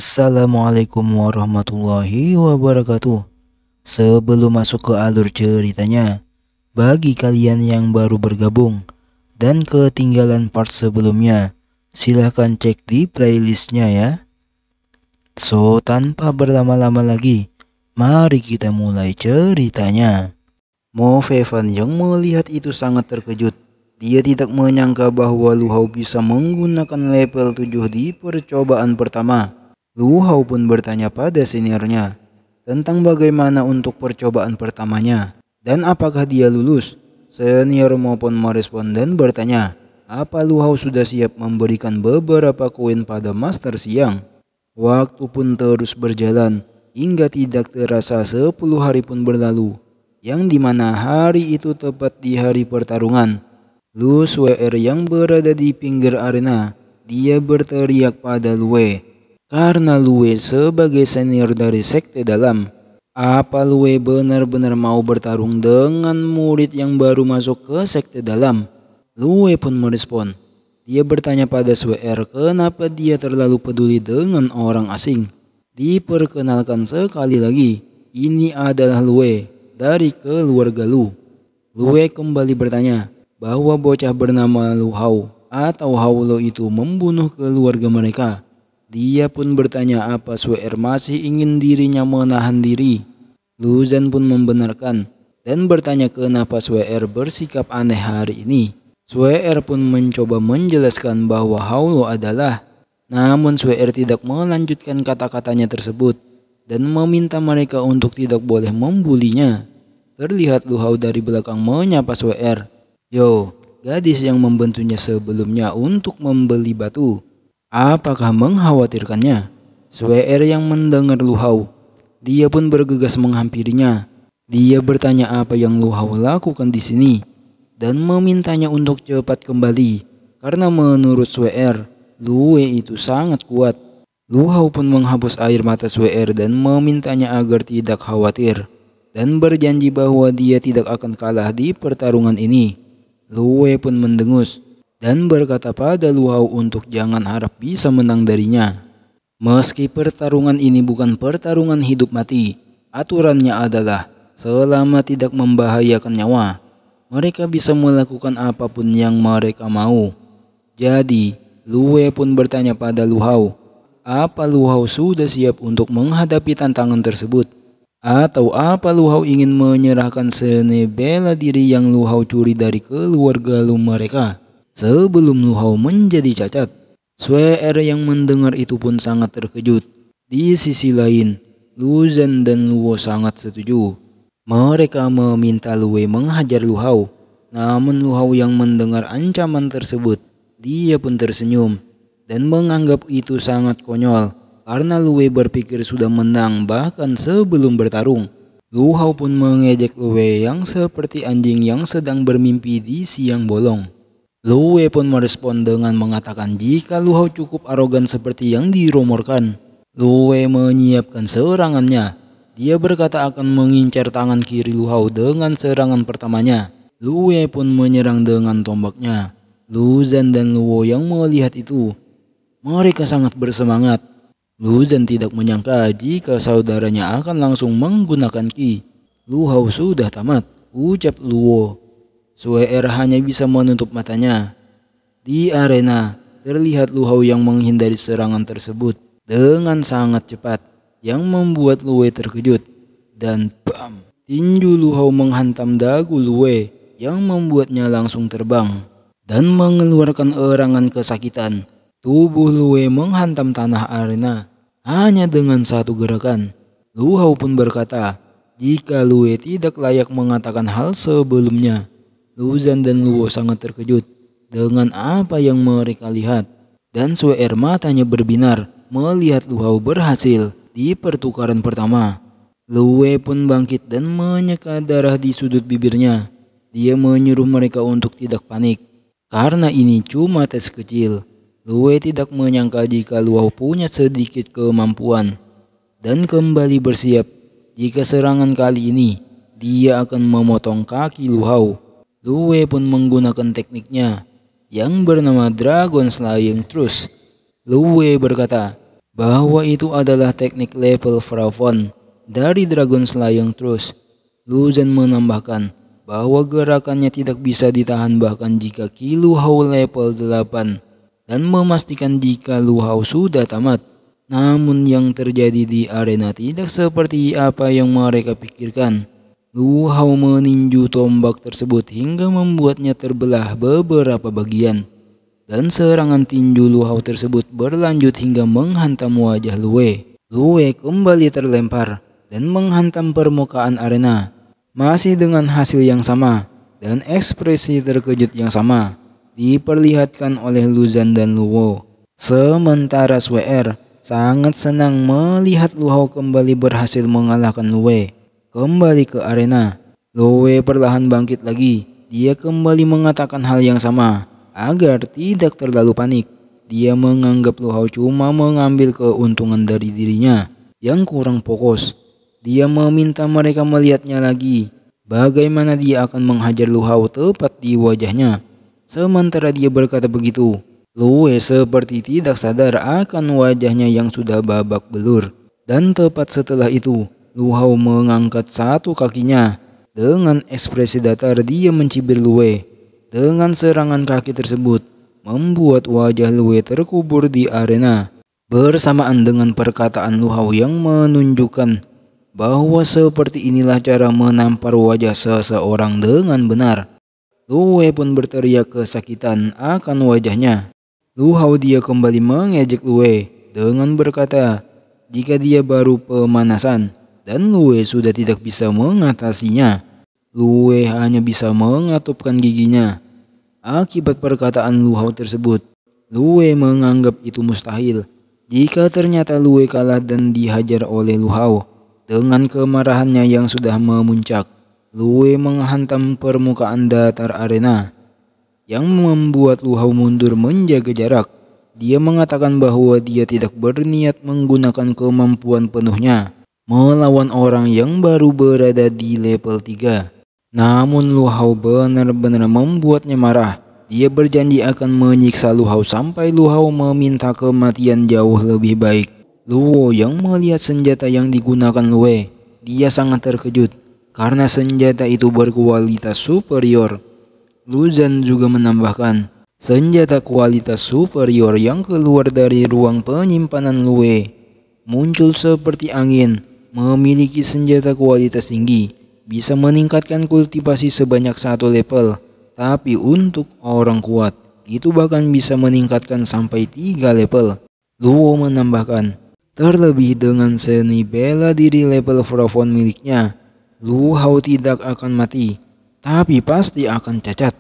Assalamualaikum warahmatullahi wabarakatuh. Sebelum masuk ke alur ceritanya, bagi kalian yang baru bergabung dan ketinggalan part sebelumnya, silahkan cek di playlistnya ya. So, tanpa berlama-lama lagi, mari kita mulai ceritanya. Mo Fevan yang melihat itu sangat terkejut. Dia tidak menyangka bahwa Lu Hao bisa menggunakan level 7 di percobaan pertama. Lu Hao pun bertanya pada seniornya tentang bagaimana untuk percobaan pertamanya dan apakah dia lulus. Senior maupun merespon dan bertanya, apa Lu Hao sudah siap memberikan beberapa koin pada Master Siang. Waktu pun terus berjalan hingga tidak terasa 10 hari pun berlalu, yang dimana hari itu tepat di hari pertarungan. Lu Suer yang berada di pinggir arena, dia berteriak pada Lue. Karena Lue sebagai senior dari sekte dalam, apa Lue benar-benar mau bertarung dengan murid yang baru masuk ke sekte dalam? Lue pun merespon. Dia bertanya pada Suer kenapa dia terlalu peduli dengan orang asing. Diperkenalkan sekali lagi, ini adalah Lue dari keluarga Lu. Lue kembali bertanya bahwa bocah bernama Lu Hao atau Haulo itu membunuh keluarga mereka. Dia pun bertanya apa Suer masih ingin dirinya menahan diri. Luzan pun membenarkan dan bertanya kenapa Suer bersikap aneh hari ini. Suer pun mencoba menjelaskan bahwa Haulo adalah, namun Suer tidak melanjutkan kata-katanya tersebut dan meminta mereka untuk tidak boleh membulinya. Terlihat Lu Hao dari belakang menyapa Suer. Yo, gadis yang membantunya sebelumnya untuk membeli batu. Apakah mengkhawatirkannya? Suer yang mendengar Lu Hao, dia pun bergegas menghampirinya. Dia bertanya apa yang Lu Hao lakukan di sini dan memintanya untuk cepat kembali karena menurut Suer, Lue itu sangat kuat. Lu Hao pun menghapus air mata Suer dan memintanya agar tidak khawatir dan berjanji bahwa dia tidak akan kalah di pertarungan ini. Lue pun mendengus dan berkata pada Lu Hao untuk jangan harap bisa menang darinya. Meski pertarungan ini bukan pertarungan hidup mati, aturannya adalah selama tidak membahayakan nyawa, mereka bisa melakukan apapun yang mereka mau. Jadi, Lue pun bertanya pada Lu Hao, apa Lu Hao sudah siap untuk menghadapi tantangan tersebut? Atau apa Lu Hao ingin menyerahkan seni bela diri yang Lu Hao curi dari keluarga Lu mereka sebelum Lu Hao menjadi cacat? Suer yang mendengar itu pun sangat terkejut. Di sisi lain, Luzan dan Luo sangat setuju. Mereka meminta Lue menghajar Lu Hao. Namun Lu Hao yang mendengar ancaman tersebut, dia pun tersenyum dan menganggap itu sangat konyol karena Lue berpikir sudah menang bahkan sebelum bertarung. Lu Hao pun mengejek Lue yang seperti anjing yang sedang bermimpi di siang bolong. Lue pun merespon dengan mengatakan jika Lu Hao cukup arogan seperti yang dirumorkan. Lue menyiapkan serangannya. Dia berkata akan mengincar tangan kiri Lu Hao dengan serangan pertamanya. Lue pun menyerang dengan tombaknya. Luzan dan Luo yang melihat itu, mereka sangat bersemangat. Luzan tidak menyangka jika saudaranya akan langsung menggunakan ki. Lu Hao sudah tamat, ucap Luo. Suer hanya bisa menutup matanya. Di arena, terlihat Lu Hao yang menghindari serangan tersebut dengan sangat cepat, yang membuat Lue terkejut. Dan bam! Tinju Lu Hao menghantam dagu Lue, yang membuatnya langsung terbang dan mengeluarkan erangan kesakitan. Tubuh Lue menghantam tanah arena hanya dengan satu gerakan. Lu Hao pun berkata, jika Lue tidak layak mengatakan hal sebelumnya. Luzan dan Luo sangat terkejut dengan apa yang mereka lihat. Dan Suer matanya berbinar melihat Lu Hao berhasil di pertukaran pertama. Lue pun bangkit dan menyeka darah di sudut bibirnya. Dia menyuruh mereka untuk tidak panik karena ini cuma tes kecil. Lue tidak menyangka jika Lu Hao punya sedikit kemampuan dan kembali bersiap jika serangan kali ini dia akan memotong kaki Lu Hao. Lue pun menggunakan tekniknya yang bernama Dragon Slaying Thrust. Lue berkata, bahwa itu adalah teknik level Pharaoh dari Dragon Slaying Truce. Lu Zhan menambahkan bahwa gerakannya tidak bisa ditahan bahkan jika Qi Lu Hao level 8 dan memastikan jika Lu Hao sudah tamat. Namun yang terjadi di arena tidak seperti apa yang mereka pikirkan. Lu Hao meninju tombak tersebut hingga membuatnya terbelah beberapa bagian. Dan serangan tinju Lu Hao tersebut berlanjut hingga menghantam wajah Lue. Lue kembali terlempar dan menghantam permukaan arena. Masih dengan hasil yang sama dan ekspresi terkejut yang sama diperlihatkan oleh Lu Zhan dan Luo. Sementara SWR sangat senang melihat Lu Hao kembali berhasil mengalahkan Lue. Kembali ke arena, Lue perlahan bangkit lagi. Dia kembali mengatakan hal yang sama agar tidak terlalu panik. Dia menganggap Lu Hao cuma mengambil keuntungan dari dirinya yang kurang fokus. Dia meminta mereka melihatnya lagi, bagaimana dia akan menghajar Lu Hao tepat di wajahnya. Sementara dia berkata begitu, Lue seperti tidak sadar akan wajahnya yang sudah babak belur. Dan tepat setelah itu, Lu Hao mengangkat satu kakinya. Dengan ekspresi datar dia mencibir Lue. Dengan serangan kaki tersebut, membuat wajah Lue terkubur di arena. Bersamaan dengan perkataan Lu Hao yang menunjukkan bahwa seperti inilah cara menampar wajah seseorang dengan benar. Lue pun berteriak kesakitan akan wajahnya. Lu Hao dia kembali mengejek Lue dengan berkata jika dia baru pemanasan dan Lue sudah tidak bisa mengatasinya. Lue hanya bisa mengatupkan giginya. Akibat perkataan Lu Hao tersebut, Lue menganggap itu mustahil. Jika ternyata Lue kalah dan dihajar oleh Lu Hao, dengan kemarahannya yang sudah memuncak, Lue menghantam permukaan datar arena yang membuat Lu Hao mundur menjaga jarak. Dia mengatakan bahwa dia tidak berniat menggunakan kemampuan penuhnya melawan orang yang baru berada di level 3. Namun Lu Hao benar-benar membuatnya marah. Dia berjanji akan menyiksa Lu Hao sampai Lu Hao meminta kematian jauh lebih baik. Luo yang melihat senjata yang digunakan Lue, dia sangat terkejut karena senjata itu berkualitas superior. Lu Zhan juga menambahkan, senjata kualitas superior yang keluar dari ruang penyimpanan Lue muncul seperti angin. Memiliki senjata kualitas tinggi bisa meningkatkan kultivasi sebanyak 1 level, tapi untuk orang kuat itu bahkan bisa meningkatkan sampai 3 level. Luo menambahkan, terlebih dengan seni bela diri level Pharaoh miliknya, Lu Hao tidak akan mati, tapi pasti akan cacat.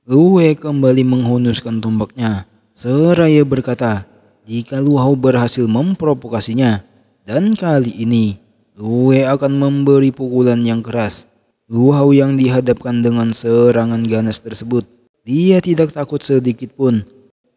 Lue kembali menghunuskan tombaknya seraya berkata jika Lu Hao berhasil memprovokasinya, dan kali ini Lue akan memberi pukulan yang keras. Lu Hao yang dihadapkan dengan serangan ganas tersebut, dia tidak takut sedikit pun.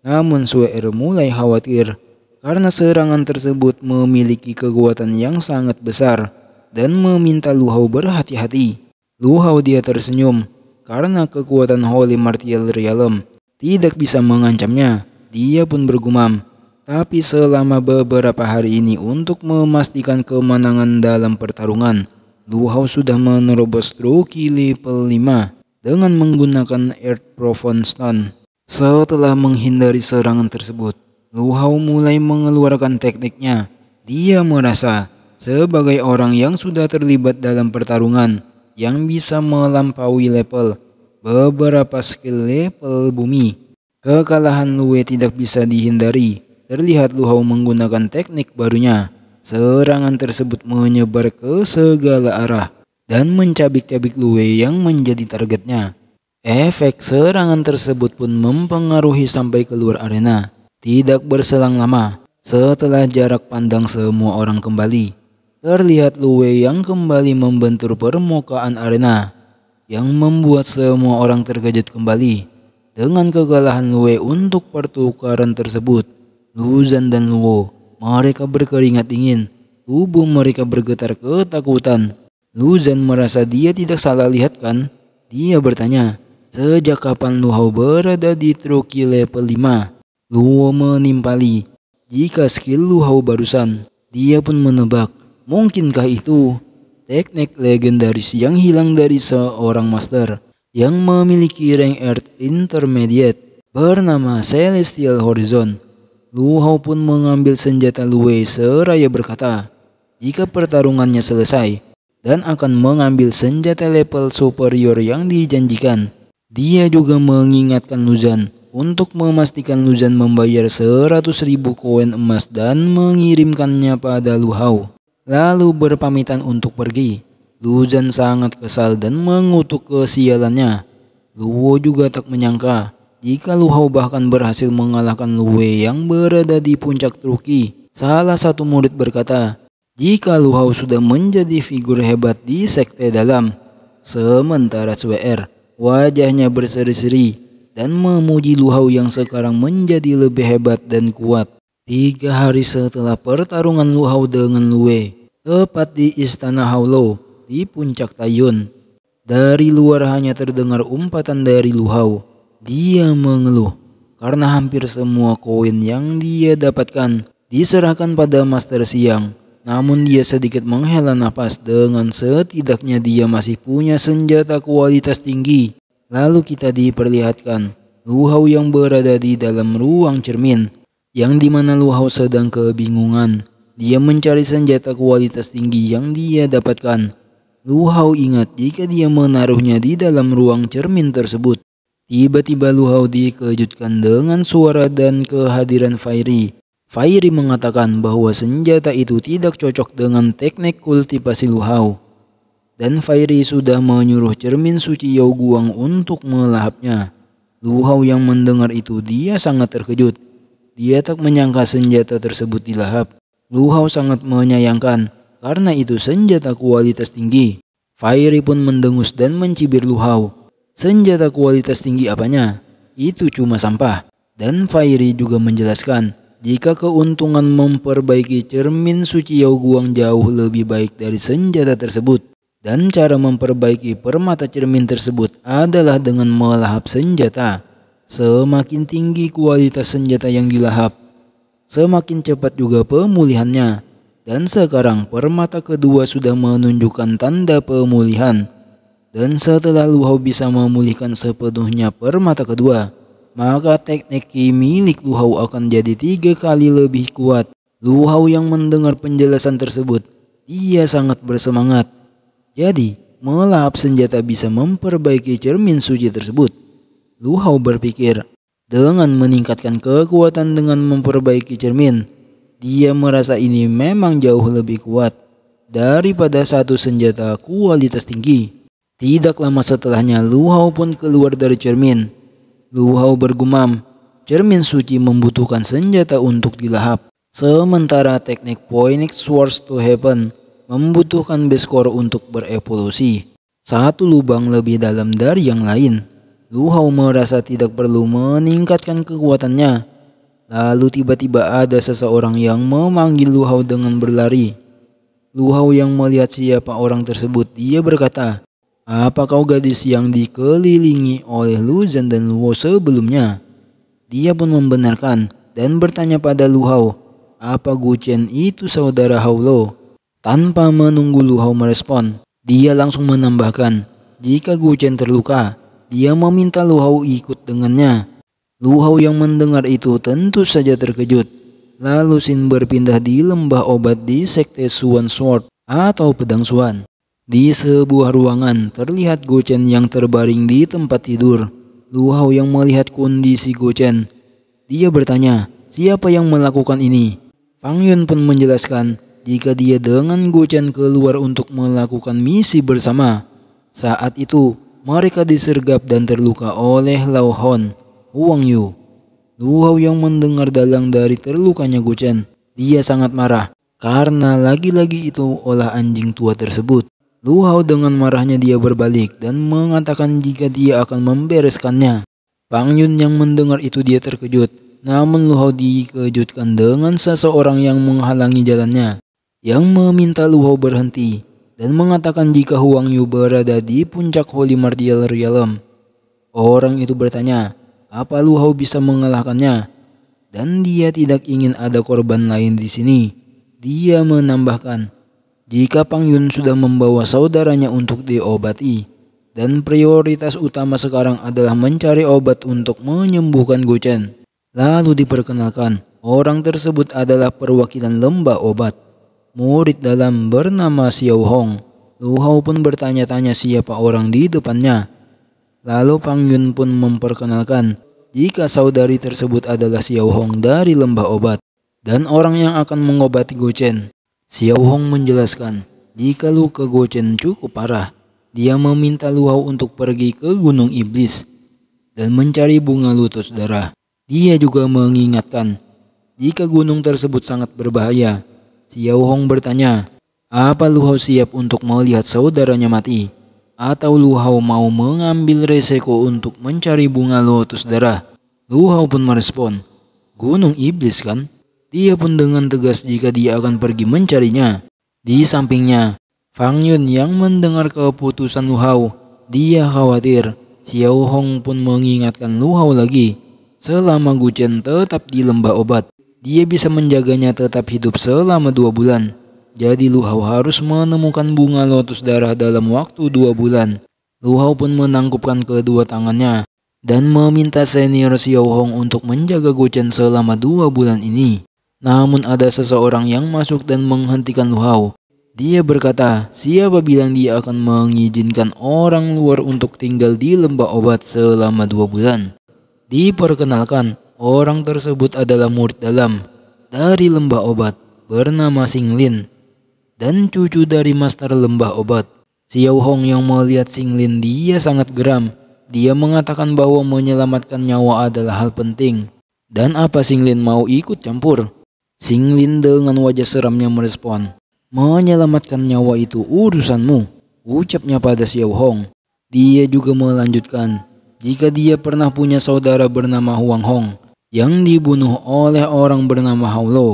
Namun SWR mulai khawatir karena serangan tersebut memiliki kekuatan yang sangat besar dan meminta Lu Hao berhati-hati. Lu Hao dia tersenyum karena kekuatan Holy Martial Realm tidak bisa mengancamnya. Dia pun bergumam, tapi selama beberapa hari ini untuk memastikan kemenangan dalam pertarungan, Lu Hao sudah menerobos Truki level 5 dengan menggunakan Earth Profound Stone. Setelah menghindari serangan tersebut, Lu Hao mulai mengeluarkan tekniknya. Dia merasa sebagai orang yang sudah terlibat dalam pertarungan yang bisa melampaui level beberapa skill level bumi. Kekalahan Lue tidak bisa dihindari. Terlihat Lu Hao menggunakan teknik barunya. Serangan tersebut menyebar ke segala arah dan mencabik-cabik Lue yang menjadi targetnya. Efek serangan tersebut pun mempengaruhi sampai keluar arena. Tidak berselang lama, setelah jarak pandang semua orang kembali, terlihat Lue yang kembali membentur permukaan arena, yang membuat semua orang terkejut kembali. Dengan kekalahan Lue untuk pertukaran tersebut, Lu Zhan dan Luo, mereka berkeringat dingin. Tubuh mereka bergetar ketakutan. Lu Zhan merasa dia tidak salah lihat kan? Dia bertanya, sejak kapan Lu Hao berada di Truki level 5? Luo menimpali, jika skill Lu Hao barusan. Dia pun menebak, mungkinkah itu teknik legendaris yang hilang dari seorang master yang memiliki rank Earth Intermediate bernama Celestial Horizon. Lu Hao pun mengambil senjata Luwei seraya berkata, jika pertarungannya selesai dan akan mengambil senjata level superior yang dijanjikan. Dia juga mengingatkan Luzan untuk memastikan Luzan membayar 100.000 koin emas dan mengirimkannya pada Lu Hao, lalu berpamitan untuk pergi. Luzan sangat kesal dan mengutuk kesialannya. Luo juga tak menyangka jika Lu Hao bahkan berhasil mengalahkan Lu Wei yang berada di puncak Truki. Salah satu murid berkata, jika Lu Hao sudah menjadi figur hebat di sekte dalam, sementara SWR wajahnya berseri-seri dan memuji Lu Hao yang sekarang menjadi lebih hebat dan kuat. 3 hari setelah pertarungan Lu Hao dengan Lu Wei, tepat di Istana Haulo di puncak Taiyun, dari luar hanya terdengar umpatan dari Lu Hao. Dia mengeluh karena hampir semua koin yang dia dapatkan diserahkan pada Master Siang. Namun dia sedikit menghela nafas dengan setidaknya dia masih punya senjata kualitas tinggi. Lalu kita diperlihatkan Lu Hao yang berada di dalam ruang cermin, yang dimana Lu Hao sedang kebingungan. Dia mencari senjata kualitas tinggi yang dia dapatkan. Lu Hao ingat jika dia menaruhnya di dalam ruang cermin tersebut. Tiba-tiba Lu Hao dikejutkan dengan suara dan kehadiran Fairy. Fairy mengatakan bahwa senjata itu tidak cocok dengan teknik kultivasi Lu Hao. Dan Fairy sudah menyuruh cermin suci Yao Guang untuk melahapnya. Lu Hao yang mendengar itu dia sangat terkejut. Dia tak menyangka senjata tersebut dilahap. Lu Hao sangat menyayangkan karena itu senjata kualitas tinggi. Fairy pun mendengus dan mencibir Lu Hao. Senjata kualitas tinggi apanya? Itu cuma sampah. Dan Fairy juga menjelaskan jika keuntungan memperbaiki cermin suci Yao Guang jauh lebih baik dari senjata tersebut. Dan cara memperbaiki permata cermin tersebut adalah dengan melahap senjata. Semakin tinggi kualitas senjata yang dilahap, semakin cepat juga pemulihannya. Dan sekarang permata kedua sudah menunjukkan tanda pemulihan. Dan setelah Lu Hao bisa memulihkan sepenuhnya permata kedua, maka teknik ki milik Lu Hao akan jadi 3 kali lebih kuat. Lu Hao yang mendengar penjelasan tersebut, dia sangat bersemangat. Jadi, melahap senjata bisa memperbaiki cermin suci tersebut. Lu Hao berpikir, dengan meningkatkan kekuatan dengan memperbaiki cermin, dia merasa ini memang jauh lebih kuat daripada satu senjata kualitas tinggi. Tidak lama setelahnya Lu Hao pun keluar dari cermin. Lu Hao bergumam, cermin suci membutuhkan senjata untuk dilahap. Sementara teknik Phoenix Swords to Heaven membutuhkan base core untuk berevolusi. Satu lubang lebih dalam dari yang lain. Lu Hao merasa tidak perlu meningkatkan kekuatannya. Lalu tiba-tiba ada seseorang yang memanggil Lu Hao dengan berlari. Lu Hao yang melihat siapa orang tersebut, dia berkata, apa kau gadis yang dikelilingi oleh Luzan dan Luo sebelumnya? Dia pun membenarkan dan bertanya pada Lu Hao, apa Gu Chen itu saudara Haulo? Tanpa menunggu Lu Hao merespon, dia langsung menambahkan, jika Gu Chen terluka, dia meminta Lu Hao ikut dengannya. Lu Hao yang mendengar itu tentu saja terkejut. Lalu Xin berpindah di lembah obat di sekte Swan Sword atau pedang Swan. Di sebuah ruangan terlihat Gu Chen yang terbaring di tempat tidur. Lu Hao yang melihat kondisi Gu Chen, dia bertanya, siapa yang melakukan ini? Fang Yun pun menjelaskan jika dia dengan Gu Chen keluar untuk melakukan misi bersama. Saat itu mereka disergap dan terluka oleh Lao Hon, Huang Yu. Lu Hao yang mendengar dalang dari terlukanya Gu Chen, dia sangat marah karena lagi-lagi itu olah anjing tua tersebut. Lu Hao dengan marahnya dia berbalik dan mengatakan jika dia akan membereskannya. Fang Yun yang mendengar itu dia terkejut, namun Lu Hao dikejutkan dengan seseorang yang menghalangi jalannya, yang meminta Lu Hao berhenti dan mengatakan jika Huang Yu berada di puncak Holy Martial Realm. Orang itu bertanya, apa Lu Hao bisa mengalahkannya? dan dia tidak ingin ada korban lain di sini. Dia menambahkan, jika Pang Yun sudah membawa saudaranya untuk diobati, dan prioritas utama sekarang adalah mencari obat untuk menyembuhkan Gu Chen. Lalu diperkenalkan, orang tersebut adalah perwakilan lembah obat. Murid dalam bernama Xiao Hong. Lu Hao pun bertanya-tanya siapa orang di depannya. Lalu Pang Yun pun memperkenalkan jika saudari tersebut adalah Xiao Hong dari lembah obat dan orang yang akan mengobati Gu Chen. Xiao Hong menjelaskan jika luka Gu Chen cukup parah, dia meminta Lu Hao untuk pergi ke Gunung Iblis dan mencari bunga lotus darah. Dia juga mengingatkan jika gunung tersebut sangat berbahaya. Xiao Hong bertanya, apa Lu Hao siap untuk melihat saudaranya mati? Atau Lu Hao mau mengambil resiko untuk mencari bunga lotus darah? Lu Hao pun merespon, Gunung Iblis kan? Dia pun dengan tegas jika dia akan pergi mencarinya. Di sampingnya, Fang Yun yang mendengar keputusan Lu Hao, dia khawatir. Xiao Hong pun mengingatkan Lu Hao lagi, selama Gu Chen tetap di lembah obat, dia bisa menjaganya tetap hidup selama 2 bulan. Jadi Lu Hao harus menemukan bunga lotus darah dalam waktu 2 bulan. Lu Hao pun menangkupkan kedua tangannya dan meminta senior Xiao Hong untuk menjaga Gu Chen selama 2 bulan ini. Namun ada seseorang yang masuk dan menghentikan Lu Hao. Dia berkata, siapa bilang dia akan mengizinkan orang luar untuk tinggal di lembah obat selama 2 bulan? Diperkenalkan, orang tersebut adalah murid dalam dari lembah obat bernama Xing Lin dan cucu dari master lembah obat. Xiao Hong yang melihat Xing Lin, dia sangat geram. Dia mengatakan bahwa menyelamatkan nyawa adalah hal penting. Dan apa Xing Lin mau ikut campur? Xing Lin dengan wajah seramnya merespon, menyelamatkan nyawa itu urusanmu, ucapnya pada Xiao Hong. Dia juga melanjutkan, jika dia pernah punya saudara bernama Huang Hong yang dibunuh oleh orang bernama Hao Lo.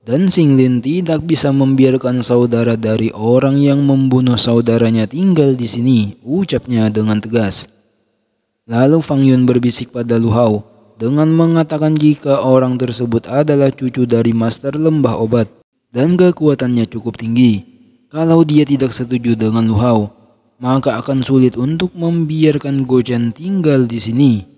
Dan Xing Lin tidak bisa membiarkan saudara dari orang yang membunuh saudaranya tinggal di sini, ucapnya dengan tegas. Lalu Fang Yun berbisik pada Lu Hao dengan mengatakan jika orang tersebut adalah cucu dari master lembah obat dan kekuatannya cukup tinggi. Kalau dia tidak setuju dengan Lu Hao, maka akan sulit untuk membiarkan Gu Chen tinggal di sini.